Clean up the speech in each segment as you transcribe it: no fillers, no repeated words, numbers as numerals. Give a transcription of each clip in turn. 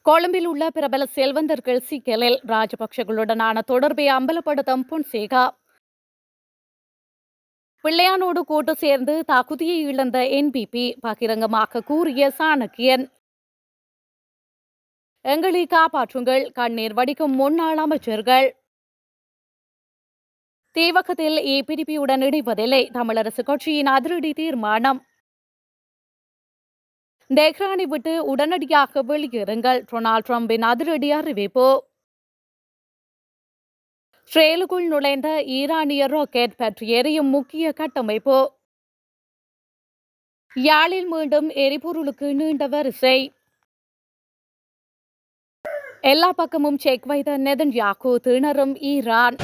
கொழும்பில் உள்ள பிரபல செல்வந்தர்கள் சிக்கலில் ராஜபக்சகளுடனான தொடர்பை அம்பலப்படுத்தும் பொன்சேகா. பிள்ளையானோடு கூட்டு சேர்ந்து தகுதியை இழந்த என்பிபி பகிரங்கமாக கூறிய சாணக்கியன். எங்களை காப்பாற்றுங்கள், கண்ணீர் வடிக்கும் முன்னாள் அமைச்சர்கள். தீவகத்தில் ஏபிடிபியுடன் இணைவதில்லை, தமிழரசு கட்சியின் அதிரடி தீர்மானம். தெஹ்ரானை விட்டு உடனடியாக வெளியேறுங்கள், டொனால்ட் டிரம்பின் அதிரடி அறிவிப்பு. இஸ்ரேலுக்குள் நுழைந்த ஈரானிய ராக்கெட் பற்றி எரியும் முக்கிய கட்டமைப்பு. யாழில் மீண்டும் எரிபொருளுக்கு நீண்ட வரிசை. எல்லா பக்கமும் செக் வைத்த நெதன்யாகு, திணறும் ஈரான்.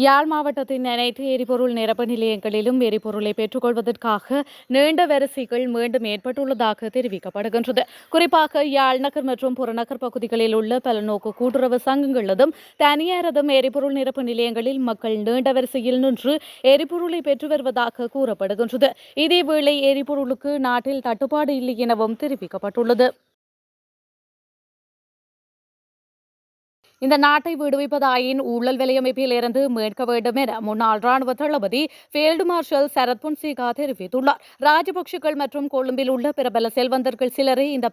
யாழ் மாவட்டத்தின் அனைத்து எரிபொருள் நிரப்பு நிலையங்களிலும் எரிபொருளை பெற்றுக்கொள்வதற்காக நீண்ட வரிசைகள் மீண்டும் ஏற்பட்டுள்ளதாக தெரிவிக்கப்படுகின்றது. குறிப்பாக யாழ் நகர் மற்றும் புறநகர் பகுதிகளில் உள்ள பலநோக்கு கூட்டுறவு சங்கங்களதும் தனியாரதும் எரிபொருள் நிரப்பு நிலையங்களில் மக்கள் நீண்ட வரிசையில் நின்று எரிபொருளை பெற்று வருவதாக கூறப்படுகின்றது. இதேவேளை எரிபொருளுக்கு நாட்டில் தட்டுப்பாடு இல்லை எனவும் தெரிவிக்கப்பட்டுள்ளது. இந்த நாட்டை விடுவிப்பதாயின் ஊழல் வலையமைப்பில் இருந்து மீட்க வேண்டும் என முன்னாள் ராணுவ தளபதி ஃபீல்டு மார்ஷல் சரத் பொன்சேகா தெரிவித்துள்ளார். ராஜபக்சேக்கள் மற்றும் கொழும்பில் உள்ள பிரபல செல்வந்தர்கள் சிலரே இந்த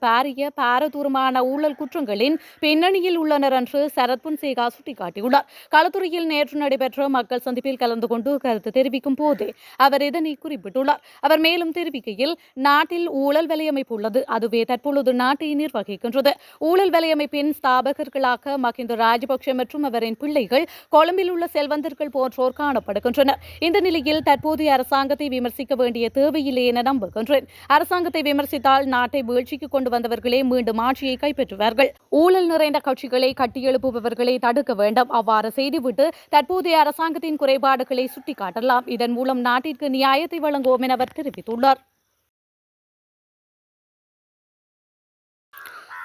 பாரதூரமான ஊழல் குற்றங்களின் பின்னணியில் உள்ளனர் என்று சரத் பொன்சேகா சுட்டிக்காட்டியுள்ளார். களத்துறையில் நேற்று நடைபெற்ற மக்கள் சந்திப்பில் கலந்து கொண்டு கருத்து தெரிவிக்கும் போதே அவர் இதனை குறிப்பிட்டுள்ளார். அவர் மேலும் தெரிவிக்கையில், நாட்டில் ஊழல் வலையமைப்பு உள்ளது, அதுவே தற்பொழுது நாட்டை நிர்வகிக்கின்றது. ஊழல் வலையமைப்பின் ஸ்தாபகர்களாக மஹிந்த ராஜபக்ஷ மற்றும் அவரின் பிள்ளைகள், கொழும்பில் உள்ள செல்வந்தர்கள் போன்றோர் காணப்படுகின்றனர். இந்த நிலையில் தற்போதைய அரசாங்கத்தை விமர்சிக்க வேண்டிய தேவையில்லை என நம்புகின்றேன். அரசாங்கத்தை விமர்சித்தால் நாட்டை வீழ்ச்சிக்கு கொண்டு வந்தவர்களே மீண்டும் ஆட்சியை கைப்பற்றுவார்கள். ஊழல் நிறைந்த கட்சிகளை கட்டியெழுப்புபவர்களை தடுக்க வேண்டும். அவ்வாறு செய்துவிட்டு தற்போதைய அரசாங்கத்தின் குறைபாடுகளை சுட்டிக்காட்டலாம். இதன் மூலம் நாட்டிற்கு நியாயத்தை வழங்குவோம் என அவர் தெரிவித்துள்ளார்.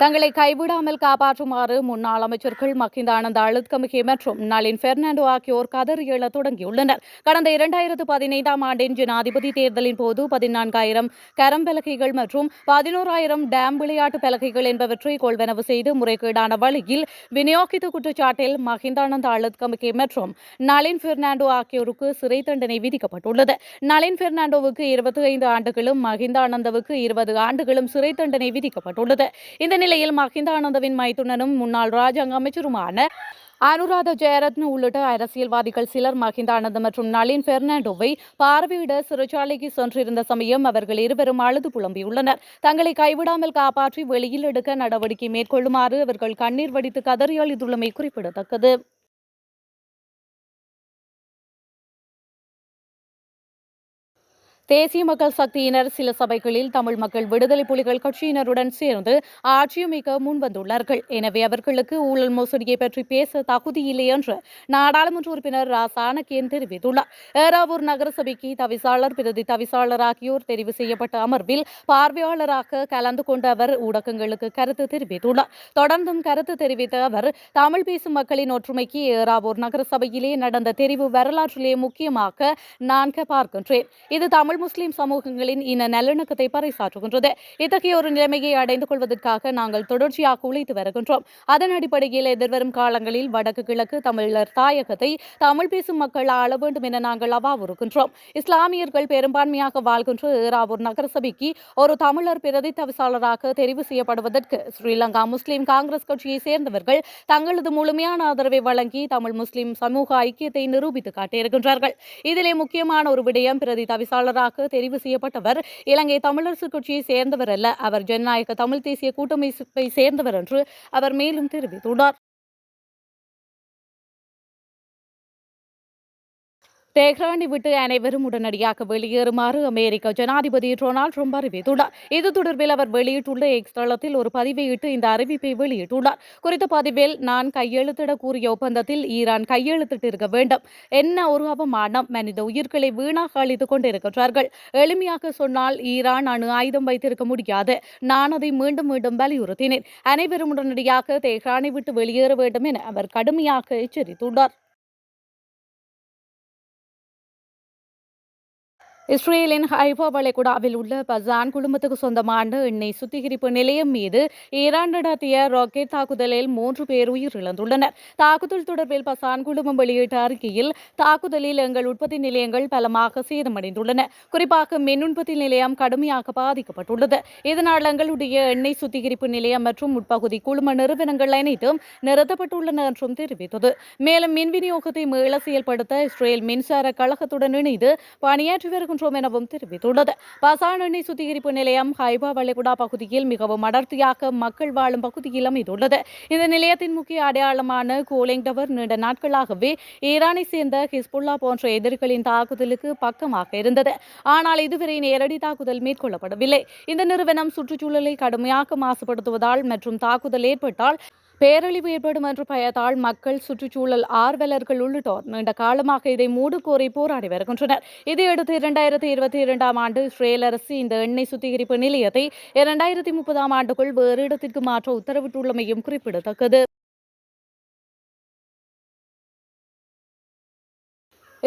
தங்களை கைவிடாமல் காப்பாற்றுமாறு முன்னாள் அமைச்சர்கள் மஹிந்த ஆனந்த அழுத்கமிகே மற்றும் நளின் பெர்னாண்டோ ஆகியோர் கதறி எழத் தொடங்கியுள்ளனர். கடந்த 2015ஆம் ஆண்டின் ஜனாதிபதி தேர்தலின் போது 14,000 கரம்பலகைகள் மற்றும் 11,000 டேம் விளையாட்டு பலகைகள் என்பவற்றை கொள்வனவு செய்து முறைகேடான வழியில் விநியோகித்த குற்றச்சாட்டில் மஹிந்த ஆனந்த அழுத்கமிகே மற்றும் நளின் பெர்னாண்டோ ஆகியோருக்கு சிறை தண்டனை விதிக்கப்பட்டுள்ளது. நளின் பெர்னாண்டோவுக்கு 25 ஆண்டுகளும் மஹிந்த ஆனந்தவுக்கு 20 ஆண்டுகளும் சிறை தண்டனை விதிக்கப்பட்டுள்ளது. இந்த நிலையில் மஹிந்த ஆனந்தவின் மைத்துனனும் முன்னாள் ராஜாங்க அமைச்சருமான அனுராதா ஜெயரத்ன உள்ளிட்ட அரசியல்வாதிகள் சிலர் மஹிந்த ஆனந்த் மற்றும் நளின் பெர்னாண்டோவை பார்வையிட சிறைச்சாலைக்கு சென்றிருந்த சமயம் அவர்கள் இருவரும் அழுது புலம்பியுள்ளனர். தங்களை கைவிடாமல் காப்பாற்றி வெளியில் எடுக்க நடவடிக்கை மேற்கொள்ளுமாறு அவர்கள் கண்ணீர் வடித்து கதறி அழுதுள்ளமை குறிப்பிடத்தக்கது. தேசிய மக்கள் சக்தியினர் சில சபைகளில் தமிழ் மக்கள் விடுதலை புலிகள் கட்சியினருடன் சேர்ந்து ஆட்சியமைக்க முன்வந்துள்ளார்கள். எனவே அவர்களுக்கு ஊழல் மோசடியை பற்றி பேச தகுதியில்லை என்று நாடாளுமன்ற உறுப்பினர் ரா சாணக்கியன் தெரிவித்துள்ளார். ஏறாவூர் நகரசபைக்கு தவிசாளர், பிரதி தவிசாளர் ஆகியோர் தெரிவு செய்யப்பட்ட அமர்வில் பார்வையாளராக கலந்து கொண்ட அவர் ஊடகங்களுக்கு கருத்து தெரிவித்துள்ளார். தொடர்ந்தும் கருத்து தெரிவித்த அவர், தமிழ் பேசும் மக்களின் ஒற்றுமைக்கு ஏறாவூர் நகரசபையிலே நடந்த தெரிவு வரலாற்றிலே முக்கியமாக நான் பார்க்கின்றேன். இது தமிழ் முஸ்லிம் சமூகங்களின் இன நல்லிணக்கத்தை பறைசாற்றுகின்றது. இத்தகைய ஒரு நிலைமையை அடைந்து கொள்வதற்காக நாங்கள் தொடர்ச்சியாக உழைத்து வருகின்றோம். அதன் அடிப்படையில் எதிர்வரும் காலங்களில் வடக்கு கிழக்கு தமிழர் தாயகத்தை தமிழ் பேசும் மக்கள் ஆள வேண்டும் என நாங்கள் அவாவுறுகின்றோம். இஸ்லாமியர்கள் பெரும்பான்மையாக வாழ்கின்ற ஏறாவூர் நகரசபைக்கு ஒரு தமிழர் பிரதி தவிசாளராக தெரிவு செய்யப்படுவதற்கு ஸ்ரீலங்கா முஸ்லிம் காங்கிரஸ் கட்சியை சேர்ந்தவர்கள் தங்களது முழுமையான ஆதரவை வழங்கி தமிழ் முஸ்லிம் சமூக ஐக்கியத்தை நிரூபித்து காட்டியிருக்கின்றார்கள். இதிலே முக்கியமான ஒரு விடயம், பிரதி தவிசாளராக தெரிவு செய்யப்பட்டவர் இலங்கை தமிழரசு கட்சியை சேர்ந்தவர் அல்ல, அவர் ஜனநாயக தமிழ் தேசிய கூட்டமைப்பை சேர்ந்தவர் என்று அவர் மேலும் தெரிவித்துள்ளார். தெஹ்ரானை விட்டு அனைவரும் உடனடியாக வெளியேறுமாறு அமெரிக்க ஜனாதிபதி டொனால்ட் ட்ரம்ப் அறிவித்துள்ளார். இது தொடர்பில் அவர் வெளியிட்டுள்ள எக்ஸ் தளத்தில் ஒரு பதிவை இட்டு இந்த அறிவிப்பை வெளியிட்டுள்ளார். குறித்த பதிவில், நான் கையெழுத்திட கூறிய ஒப்பந்தத்தில் ஈரான் கையெழுத்திட்டிருக்க வேண்டும். என்ன ஒரு அவமானம்! மனித உயிர்களை வீணாக அழித்துக் கொண்டிருக்கின்றார்கள். எளிமையாக சொன்னால், ஈரான் அணு ஆயுதம் வைத்திருக்க முடியாது. நான் அதை மீண்டும் மீண்டும் வலியுறுத்தினேன். அனைவரும் உடனடியாக தெஹ்ரானை விட்டு வெளியேற வேண்டும் என அவர் கடுமையாக எச்சரித்துள்ளார். இஸ்ரேலின் ஹைஃபா வளைகுடாவில் உள்ள பசான் குழுமத்துக்கு சொந்தமான எண்ணெய் சுத்திகரிப்பு நிலையம் மீது ஈரான் நடத்திய ராக்கெட் தாக்குதலில் 3 பேர் உயிரிழந்துள்ளனர். தாக்குதல் தொடர்பில் பசான் குழுமம் வெளியிட்ட அறிக்கையில், தாக்குதலில் எங்கள் உற்பத்தி நிலையங்கள் பலமாக சேதமடைந்துள்ளன. குறிப்பாக மின் உற்பத்தி நிலையம் கடுமையாக பாதிக்கப்பட்டுள்ளது. இதனால் எங்களுடைய எண்ணெய் சுத்திகரிப்பு நிலையம் மற்றும் உட்பகுதி குழும நிறுவனங்கள் அனைத்தும் நிறுத்தப்பட்டுள்ளன என்றும் தெரிவித்தது. மேலும் மின் விநியோகத்தை மீள செயல்படுத்த இஸ்ரேல் மின்சார கழகத்துடன் இணைந்து பணியாற்றி வருகின்றோம் எனவும் தெரிவித்துள்ளது. பசான் எண்ணெய் சுத்திகரிப்பு நிலையம் ஹைபா வளைகுடா பகுதியில் மிகவும் அடர்த்தியாக மக்கள் வாழும் பகுதியில் அமைந்துள்ளது. இந்த நிலையத்தின் முக்கிய அடையாளமான கூலிங் டவர் நீண்ட நாட்களாகவே ஈரானை சேர்ந்த ஹிஸ்புல்லா போன்ற எதிரிகளின் தாக்குதலுக்கு பக்கமாக இருந்தது. ஆனால் இதுவரை நேரடி தாக்குதல் மேற்கொள்ளப்படவில்லை. இந்த நிறுவனம் சுற்றுச்சூழலை கடுமையாக மாசுபடுத்துவதால் மற்றும் தாக்குதல் ஏற்பட்டால் பேரழிவு ஏற்படும் என்ற பயத்தால் மக்கள், சுற்றுச்சூழல் ஆர்வலர்கள் உள்ளிட்டோர் நீண்ட காலமாக இதை மூடுகோரி போராடி வருகின்றனர். இதையடுத்து 2022ஆம் ஆண்டு இஸ்ரேல் அரசு இந்த எண்ணெய் சுத்திகரிப்பு நிலையத்தை 2030ஆம் ஆண்டுக்குள் வேறு இடத்திற்கு மாற்ற உத்தரவிட்டுள்ளமையும் குறிப்பிடத்தக்கது.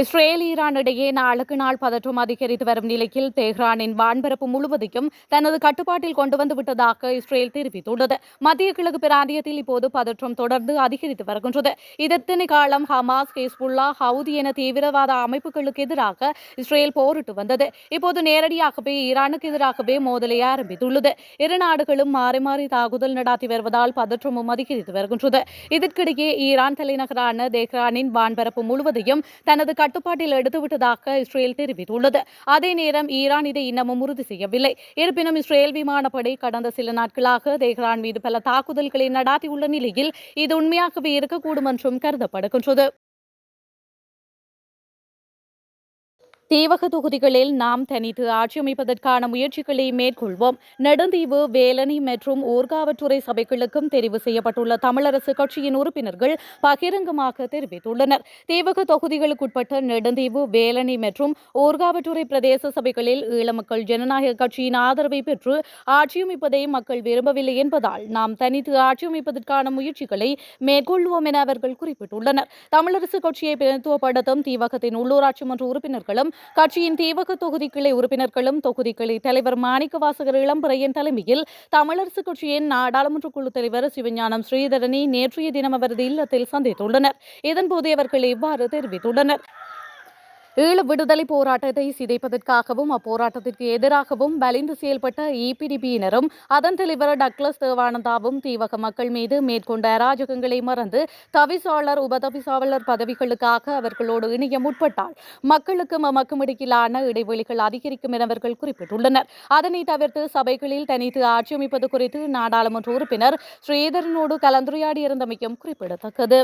இஸ்ரேல் ஈரான் இடையே நாளுக்கு நாள் பதற்றம் அதிகரித்து வரும் நிலையில் தெஹ்ரானின் வான்பரப்பு முழுவதையும் தனது கட்டுப்பாட்டில் கொண்டு வந்து விட்டதாக இஸ்ரேல் தெரிவித்துள்ளது. மத்திய கிழக்கு பிராந்தியத்தில் இப்போது பதற்றம் தொடர்ந்து அதிகரித்து வருகின்றது. இதற்கினை காலம் ஹமாஸ், ஹிஸ்புல்லா, ஹவுதி என தீவிரவாத அமைப்புகளுக்கு எதிராக இஸ்ரேல் போரிட்டு வந்தது. இப்போது நேரடியாகவே ஈரானுக்கு எதிராகவே மோதலை ஆரம்பித்துள்ளது. இரு நாடுகளும் மாறி மாறி தாக்குதல் நடத்தி வருவதால் பதற்றமும் அதிகரித்து வருகின்றது. இதற்கிடையே ஈரான் தலைநகரான தெஹ்ரானின் வான்பரப்பு முழுவதையும் தனது கட்டுப்பாட்டில் எடுத்துவிட்டதாக இஸ்ரேல் தெரிவித்துள்ளது. அதே நேரம் ஈரான் இதை இன்னமும் உறுதி செய்யவில்லை. இருப்பினும் இஸ்ரேல் விமானப்படை கடந்த சில நாட்களாக தெஹ்ரான் மீது பல தாக்குதல்களை நடாத்தியுள்ள நிலையில் இது உண்மையாகவே இருக்கக்கூடும் என்றும் கருதப்படுகின்றது. தீவக தொகுதிகளில் நாம் தனித்து ஆட்சியமைப்பதற்கான முயற்சிகளை மேற்கொள்வோம். நெடுந்தீவு, வேலணை மற்றும் ஊர்காவற்றுறை சபைகளுக்கும் தெரிவு செய்யப்பட்டுள்ள தமிழரசு கட்சியின் உறுப்பினர்கள் பகிரங்கமாக தெரிவித்துள்ளனர். தீவக தொகுதிகளுக்குட்பட்ட நெடுந்தீவு, வேலணை மற்றும் ஊர்காவற்றுறை பிரதேச சபைகளில் ஈழமக்கள் ஜனநாயக கட்சியின் ஆதரவை பெற்று ஆட்சியமைப்பதை மக்கள் விரும்பவில்லை என்பதால் நாம் தனித்து ஆட்சியமைப்பதற்கான முயற்சிகளை மேற்கொள்வோம் என அவர்கள் குறிப்பிட்டுள்ளனர். தமிழரசு கட்சியை பிரதித்துவப்படுத்தும் தீவகத்தின் உள்ளூராட்சி மன்ற உறுப்பினர்களும் கட்சியின் தீவக தொகுதி கிளை உறுப்பினர்களும் தொகுதி கிளை தலைவர் மாணிக்கவாசகர் இளம்பிறையன் தலைமையில் தமிழரசு கட்சியின் நாடாளுமன்ற குழு தலைவர் சிவஞானம் ஸ்ரீதரனை நேற்றைய தினம் அவரது இல்லத்தில் சந்தித்துள்ளனர். இதன்போது அவர்கள் இவ்வாறு தெரிவித்துள்ளனர். ஈழ விடுதலை போராட்டத்தை சிதைப்பதற்காகவும் அப்போராட்டத்திற்கு எதிராகவும் வலிந்து செயல்பட்ட இபிடிபியினரும் அதன் தலைவர் டக்ளஸ் தேவானந்தாவும் தீவக மக்கள் மீது மேற்கொண்ட அராஜகங்களை மறந்து தவிசாளர், உபதவிசாளர் பதவிகளுக்காக அவர்களோடு இணைய முற்பட்டால் மக்களுக்கும் எமக்கும் இடையிலான இடைவெளிகள் அதிகரிக்கும் என அவர்கள் குறிப்பிட்டுள்ளனர். அதனை தவிர்த்து சபைகளில் தனித்து ஆட்சியமைப்பது குறித்து நாடாளுமன்ற உறுப்பினர் ஸ்ரீதரனோடு கலந்துரையாடியிருந்தமையும் குறிப்பிடத்தக்கது.